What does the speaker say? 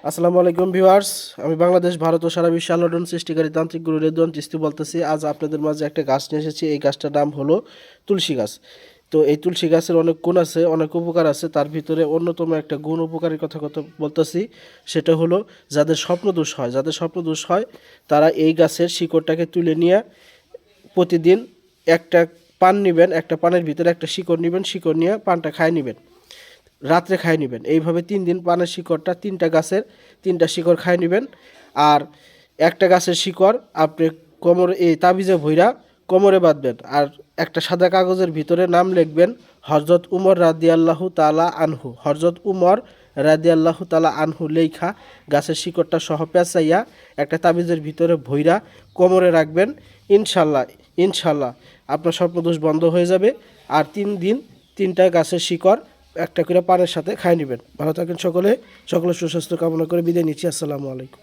আসসালামু আলাইকুম ভিউয়ার্স, আমি বাংলাদেশ, ভারত ও সারা বিশ্বে আলোড়ন সৃষ্টিকারী তান্ত্রিক গুরু রেদওয়ান চিশতি বলতেছি। আজ আপনাদের মাঝে একটা গাছ নিয়ে এসেছি। এই গাছটার নাম হলো তুলসী গাছ। তো এই তুলসী গাছের অনেক গুণ আছে, অনেক উপকার আছে। তার ভিতরে অন্যতম একটা গুণ উপকারের কথা বলতেছি, সেটা হলো যাদের স্বপ্নদোষ হয়, তারা এই গাছের শিকড়টাকে তুলে নিয়ে প্রতিদিন একটা পান নেবেন, একটা পানের ভিতরে একটা শিকড় নেবেন, শিকড় নিয়ে পানটা খায় নেবেন, রাত্রে খাই নেবেন। এইভাবে 3 দিন পানের শিকড়টা, 3টা শিকড় খাই নেবেন। আর একটা গাছের শিকড় আপনি এই তাবিজে ভইরা কোমরে বাঁধবেন। আর একটা সাদা কাগজের ভিতরে নাম লিখবেন হযরত উমর রাদিয়াল্লাহু তাআলা আনহু। হযরত উমর রাদিয়াল্লাহু তাআলা আনহু লেখা গাছের শিকড়টা সহ পেঁচাইয়া একটা তাবিজের ভিতরে ভইরা কোমরে রাখবেন। ইনশাল্লাহ ইনশাল্লাহ আপনার স্বপ্নদোষ বন্ধ হয়ে যাবে। আর 3 দিন 3টা গাছের শিকড় একটা করে পানের সাথে খাই নেবেন। ভালো থাকেন সকলে, সকলের সুস্বাস্থ্য কামনা করে বিদায় নিচ্ছি। আসসালামু আলাইকুম।